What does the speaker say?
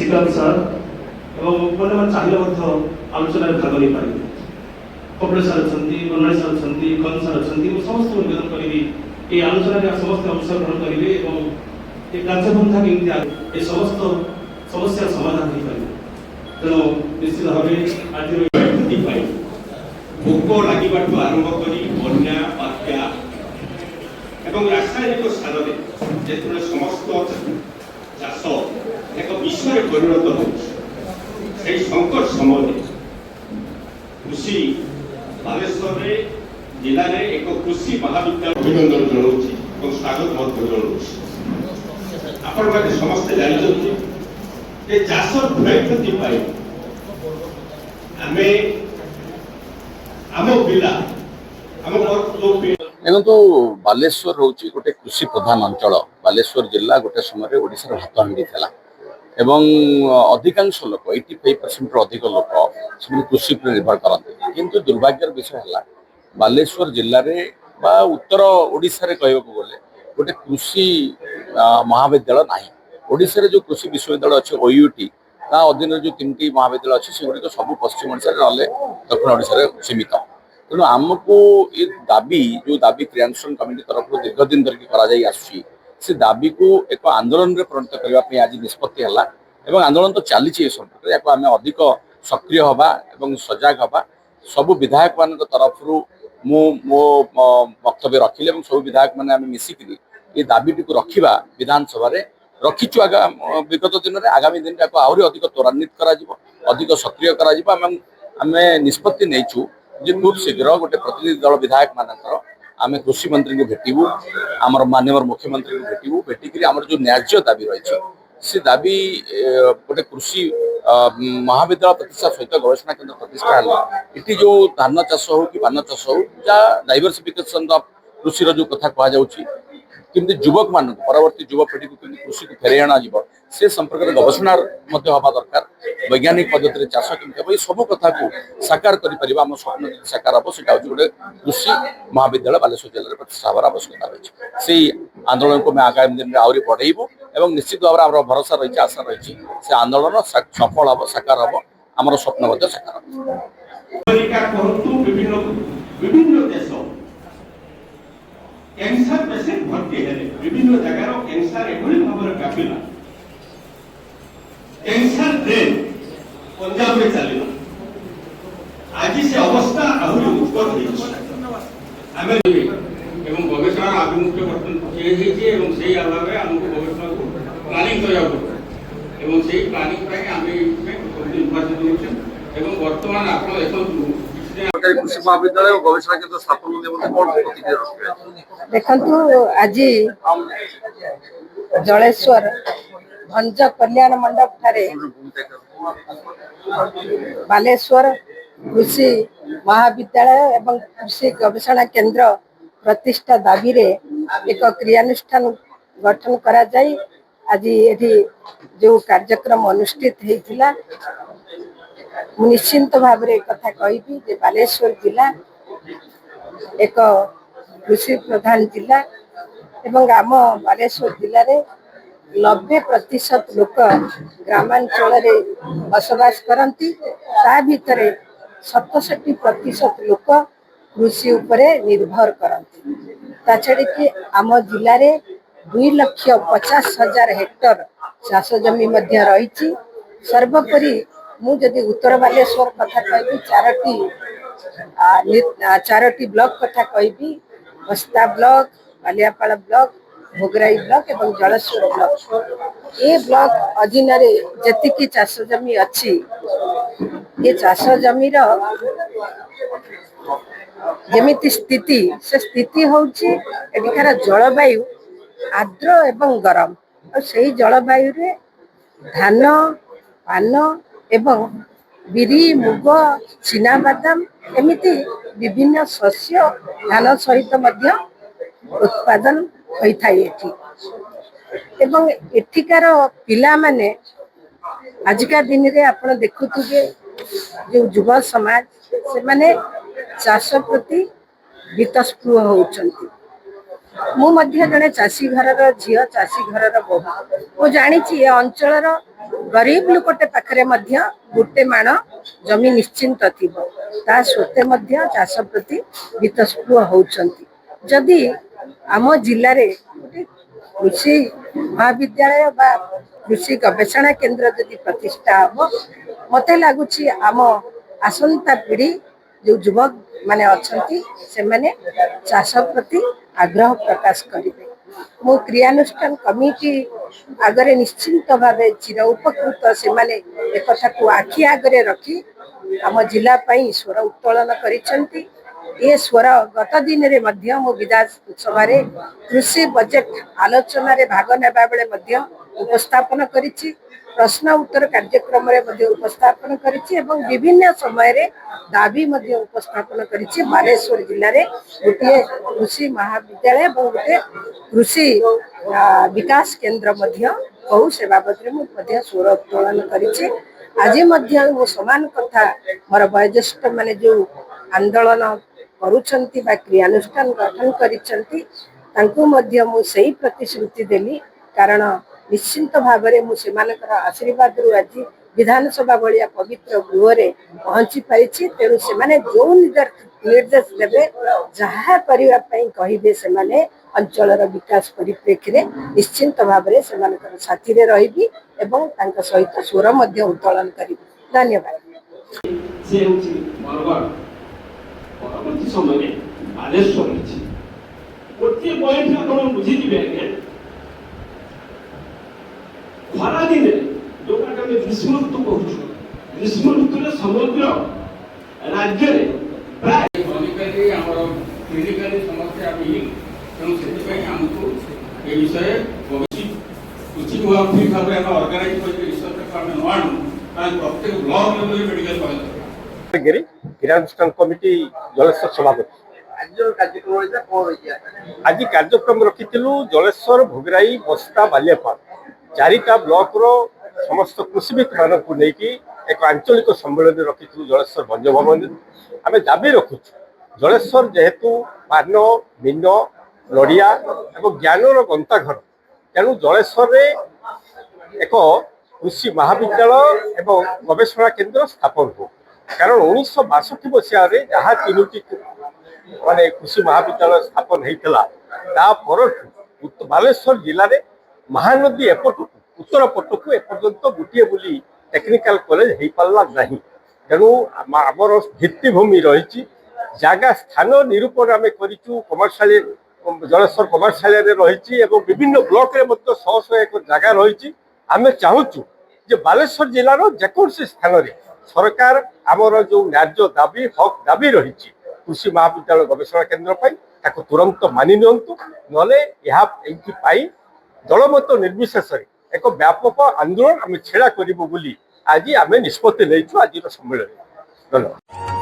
Shrikant sir एवं चाहिए आलोचन भाग नहीं पारे कपिल सर अच्छा बनवाणी सर अच्छा खन सर अच्छा समस्त निवेदन करी ये आलोचना समस्त अंशग्रहण करेंगे ये कार्यपंथा केमती समस्त समस्या समाधान हो पाए तेणु निश्चित भाव आज भोक लगे आरंभ कर बन्या बात्या एवं रासायनिक सारे जो समस्त चाष एक विषय परिणत हो संकट समय कृषि बालेश्वर जिले में एक कृषि महाविद्यालय अभिनंदन जनाऊँ स्वागत जनाऊँ आपण मैंने समस्ते जानते चाष भय क्षति देखो बालेश्वर हूँ गोटे कृषि प्रधान अंचल बालेश्वर जिला गोटे समय ओडिशार हाथहांडी था एवं अधिकांश लोक 85% अधिक लोक कृषि पर निर्भर करते किंतु दुर्भाग्यर विषय है बालेश्वर जिले में बा उत्तर ओडिशा रे कहबो बोले गोटे कृषि महाविद्यालय नाही ओडिशा जो कृषि विश्वविद्यालय अच्छे ओयूटी ता अधीन जो 3टी महाविद्यालय अच्छे से सब पश्चिम ओडिशा रे दक्षिण ओडिशा रे सीमित तेणु आमको ये दाबी जो दाबी क्रियान्वयन कमिटी तरफ दीर्घ दिन धरिकी से दाबी को एक आंदोलन में परिणत करने आज निष्पत्ति है एवं आंदोलन तो चली संपर्क या आम अधिक सक्रिय हवा एवं सजग हवा सबु विधायक मान तरफ मो वक्तव्य रखिले सब विधायक मैंने मिसिकी ये दाबी टी रखा विधानसभा रखीचु विगत दिन में आगामी दिन आहरी अधिक त्वरान्वित कर सक्रिय आम निष्पत्ति नहीं जे खूब शीघ्र गोटे प्रतिनिधि दल विधायक मानकर आम कृषि मंत्री को भेटू आमर माननीय मुख्यमंत्री को भेटू भेटिक आम जो न्याय्य दाबी रही से दाबी गोटे कृषि महाविद्यालय प्रतिष्ठा सहित गवेषणा केन्द्र प्रतिष्ठा है ये जो धान चाष हो कि पान चाष हो जहाँ डाइवर्सिफिकेशन कृषि जो कथा कहुच्छी किमती युवक मान परवर्ती युवपीढ़ी को कृषि को फेरे अणाज से संपर्क में गवेषणा हवा दरकार वैज्ञानिक पद्धति चाष केमती सब कथा को साकार कर आम स्वप्न साकार हम से गोटे कृषि महाविद्यालय बालेश्वर जिले में प्रतिष्ठा हमार आवश्यकता रही से आंदोलन को आगामी दिन में आहरी बढ़ेबू और निश्चित भाव आम भरोसा रही आशा रही से आंदोलन सफल हम साकार हम आम स्वप्न साकार कैंसर पेसेंट भर्ती है विभिन्न जगार कैंसर एभली भाव व्यापिला कैंसर ट्रेन पंजाब में चलला आज से अवस्था आहरी उत्कट होम एवं गवेषणा आभिमुख्य बर्तन से अभाव आमको गवेषणा को प्लानिंग एवं से प्लानिंग निर्वाचित होते वर्तमान आप कृषि महाविद्यालय और गवेषणा केन्द्र स्थापन देखु आज जलेश्वर भंज कल्याण मंडप ठारे बालेश्वर कृषि महाविद्यालय एवं कृषि गवेषणा केन्द्र प्रतिष्ठा दाबी रे एक क्रियानुष्ठान गठन करा जाय आज एठी जो कार्यक्रम अनुष्ठित होइथिला निश्चिंत भाव कथा कहि बालेश्वर जिला एक कृषि प्रधान जिला एवं आम बालेश्वर जिले में 90% लोक ग्रामांचल बसवास करती ता भितर 67% लोक कृषि उपरे निर्भर करती ता छड़ी कि आम जिले में 2,50,000 हेक्टर चाष जमी मध्य रही सर्वोपरि मुझे उत्तर बालेश्वर कथा कहि चारोटी ब्लॉक कथा कहि बस्ता block Baliapal block Bhograi block एवं जलेश्वर ब्लॉक ये ब्लॉक अधीन जी चाष जमी अच्छी ये चाष जमी जमिति स्थिति से स्थिति होउची एଠିକାର जलवायु आर्द्र एवं गरम और सही जलवायु रे धान पान एवं बिरी मुग चीनाबादाम एमिति विभिन्न शस्य धान सहित मध्य उत्पादन होता है एवं एठिकार पिला माने आजिका दिन रे आपण देखुथुबे जो युवा समाज से माने चाष प्रति वितस्पृह होउचंती ମୁଁ ମଧ୍ୟ ଜଣେ ଚାଷୀ ଘରର ଝିଅ, ଚାଷୀ ଘରର ବୋହୂ। ମୁଁ ଜାଣିଛି ଏ ଅଞ୍ଚଳର ଗରିବ ଲୋକଟେ ପାଖରେ ମଧ୍ୟ ଗୋଟେ ମାଣ ଜମି ନିଶ୍ଚିନ୍ତ ଥିବ। ତା ସତ୍ତ୍ୱେ ମଧ୍ୟ ଚାଷ ପ୍ରତି ବିତସ୍ପୃହ ହେଉଛନ୍ତି। ଯଦି ଆମ ଜିଲ୍ଲାରେ ଗୋଟେ କୃଷି ମହାବିଦ୍ୟାଳୟ ବା କୃଷି ଗବେଷଣା କେନ୍ଦ୍ର ଯଦି ପ୍ରତିଷ୍ଠା ହେବ, ମୋତେ ଲାଗୁଛି ଆମ ଆସନ୍ତା ପିଢ଼ି ଯେଉଁ ଯୁବକ ମାନେ ଅଛନ୍ତି ସେମାନେ ଚାଷ ପ୍ରତି ଆଗ୍ରହ ପ୍ରକାଶ କରିବେ। ମୁଁ କ୍ରିୟାନୁଷ୍ଠାନ କମିଟି ଆଗରେ ନିଶ୍ଚିନ୍ତ ଭାବେ ଚିର ଉପକୃତ। ସେମାନେ ଏକଥାକୁ ଆଖି ଆଗରେ ରଖି ଆମ ଜିଲ୍ଲା ପାଇଁ ସ୍ୱର ଉତ୍ତୋଳନ କରିଛନ୍ତି। ଏ ସ୍ୱର ଗତ ଦିନରେ ମଧ୍ୟ ମୁଁ ବିଧାନସଭାରେ କୃଷି ବଜେଟ୍ ଆଲୋଚନାରେ ଭାଗ ନେବା ବେଳେ ମଧ୍ୟ ଉପସ୍ଥାପନ କରିଛି। ପ୍ରଶ୍ନ ଉତ୍ତର କାର୍ଯ୍ୟକ୍ରମରେ ମଧ୍ୟ ଉପସ୍ଥାପନ କରିଛି ଏବଂ ବିଭିନ୍ନ ସମୟରେ ଦାବି ମଧ୍ୟ ଉପସ୍ଥାପନ କରିଛି। ବାଲେଶ୍ୱର ଜିଲ୍ଲାରେ ଗୋଟିଏ କୃଷି ମହାବିଦ୍ୟାଳୟ ଏବଂ ଗୋଟିଏ କୃଷି ବିକାଶ କେନ୍ଦ୍ର ମଧ୍ୟ ହଉ ସେ ବାବଦରେ ମୁଁ ମଧ୍ୟ ସ୍ୱର ଉତ୍ତୋଳନ କରିଛି। ଆଜି ମଧ୍ୟ ମୁଁ ସମାନ କଥା ମୋର ବୟୋଜ୍ୟେଷ୍ଠ ମାନେ ଯେଉଁ ଆନ୍ଦୋଳନ କରୁଛନ୍ତି ବା କ୍ରିୟାନୁଷ୍ଠାନ ଗଠନ କରିଛନ୍ତି ତାଙ୍କୁ ମଧ୍ୟ ମୁଁ ସେଇ ପ୍ରତିଶ୍ରୁତି ଦେଲି। କାରଣ ନିଶ୍ଚିନ୍ତ ଭାବରେ ମୁଁ ସେମାନଙ୍କର ଆଶୀର୍ବାଦରୁ ଆଜି ବିଧାନସଭା ଭଳିଆ ପବିତ୍ର ଗୃହରେ ପହଞ୍ଚି ପାରିଛି। ତେଣୁ ସେମାନେ ଯେଉଁ ନିର୍ଦ୍ଦେଶ ଦେବେ, ଯାହା କରିବା ପାଇଁ କହିବେ, ସେମାନେ ଅଞ୍ଚଳର ବିକାଶ ପରିପ୍ରେକ୍ଷୀରେ ନିଶ୍ଚିନ୍ତ ଭାବରେ ସେମାନଙ୍କର ସାଥିରେ ରହିବି ଏବଂ ତାଙ୍କ ସହିତ ସ୍ୱର ମଧ୍ୟ ଉତ୍ତୋଳନ କରିବି। ଧନ୍ୟବାଦ। ସେ ହେଉଛି ବରଗଡ଼। ପରବର୍ତ୍ତୀ ସମୟରେ ବାଲେଶ୍ୱର ହେଇଛି। ଗୋଟିଏ ପଏଣ୍ଟ ଆପଣ ବୁଝିଯିବେ ଆଜ୍ଞା, ଖରା ଦିନରେ ଯୋଉଟାକୁ ଆମେ ଗ୍ରୀଷ୍ମ ଋତୁ କହୁଛୁ, ଗ୍ରୀଷ୍ମ ଋତୁରେ ସମଗ୍ର ରାଜ୍ୟରେ ପ୍ରାୟ ଆମର କ୍ଲିନିକାଲି ସମସ୍ୟା ତେଣୁ ସେଥିପାଇଁ ଆମକୁ ଏ ବିଷୟରେ କୃଷି ଠିକ୍ ଭାବରେ ଆମେ ଅର୍ଗାନାଇଜ କରିକି ରିସର୍ଚ୍ଚକୁ ଆମେ ନ ଆଣୁ ତାହେଲେ ପ୍ରତ୍ୟେକ ବ୍ଲକ ଲେଭେଲରେ ମେଡିକାଲ କଲେଜ କ୍ରିୟାନୁଷ୍ଠାନ କମିଟି ଜଳେଶ୍ୱର ସଭାପତି। ଆଜି କାର୍ଯ୍ୟକ୍ରମ ରଖିଥିଲୁ ଜଳେଶ୍ୱର, ଭୋଗରାଇ, ବସ୍ତା, ବାଲିଆପାଳ ଚାରିଟା ବ୍ଲକର ସମସ୍ତ କୃଷିବିତ ମାନଙ୍କୁ ନେଇକି ଏକ ଆଞ୍ଚଳିକ ସମ୍ମିଳନୀ ରଖିଥିଲୁ ଜଳେଶ୍ୱର ଭଞ୍ଜଭବନରେ। ଆମେ ଦାବି ରଖୁଛୁ ଜଳେଶ୍ୱର ଯେହେତୁ ପାନ, ମିନ, ନଡ଼ିଆ ଏବଂ ଜ୍ଞାନର ଗନ୍ତାଘର, ତେଣୁ ଜଳେଶ୍ୱରରେ ଏକ କୃଷି ମହାବିଦ୍ୟାଳୟ ଏବଂ ଗବେଷଣା କେନ୍ଦ୍ର ସ୍ଥାପନ ହଉ। କାରଣ 1962 ମସିହାରେ ଯାହା 3ଟି ମାନେ କୃଷି ମହାବିଦ୍ୟାଳୟ ସ୍ଥାପନ ହେଇଥିଲା, ତା ପରଠୁ ବାଲେଶ୍ୱର ଜିଲ୍ଲାରେ ମହାନଦୀ ଏପଟକୁ ଉତ୍ତର ପଟକୁ ଏପର୍ଯ୍ୟନ୍ତ ଗୋଟିଏ ବୋଲି ଟେକ୍ନିକାଲ କଲେଜ ହେଇପାରିଲା ନାହିଁ। ତେଣୁ ଆମର ଭିତ୍ତିଭୂମି ରହିଛି, ଜାଗା ସ୍ଥାନ ନିରୂପଣ ଆମେ କରିଛୁ। କମର୍ସିଆଲ ଜଳେଶ୍ୱର କମର୍ସିଆଲରେ ରହିଛି ଏବଂ ବିଭିନ୍ନ ବ୍ଲକରେ ମଧ୍ୟ ଶହ ଶହ ଏକର ଜାଗା ରହିଛି। ଆମେ ଚାହୁଁଛୁ ଯେ ବାଲେଶ୍ୱର ଜିଲ୍ଲାର ଯେକୌଣସି ସ୍ଥାନରେ ସରକାର ଆମର ଯେଉଁ ନ୍ୟାଯ୍ୟ ଦାବି ହକ୍ ଦାବି ରହିଛି କୃଷି ମହାବିଦ୍ୟାଳୟ ଗବେଷଣା କେନ୍ଦ୍ର ପାଇଁ, ତାକୁ ତୁରନ୍ତ ମାନି ନିଅନ୍ତୁ। ନହେଲେ ଏହା ଏଇଥିପାଇଁ ଦଳମତ ନିର୍ବିଶେଷରେ ଏକ ବ୍ୟାପକ ଆନ୍ଦୋଳନ ଆମେ ଛିଡ଼ା କରିବୁ ବୋଲି ଆଜି ଆମେ ନିଷ୍ପତ୍ତି ନେଇଛୁ ଆଜିର ସମ୍ମିଳନୀ। ଧନ୍ୟବାଦ।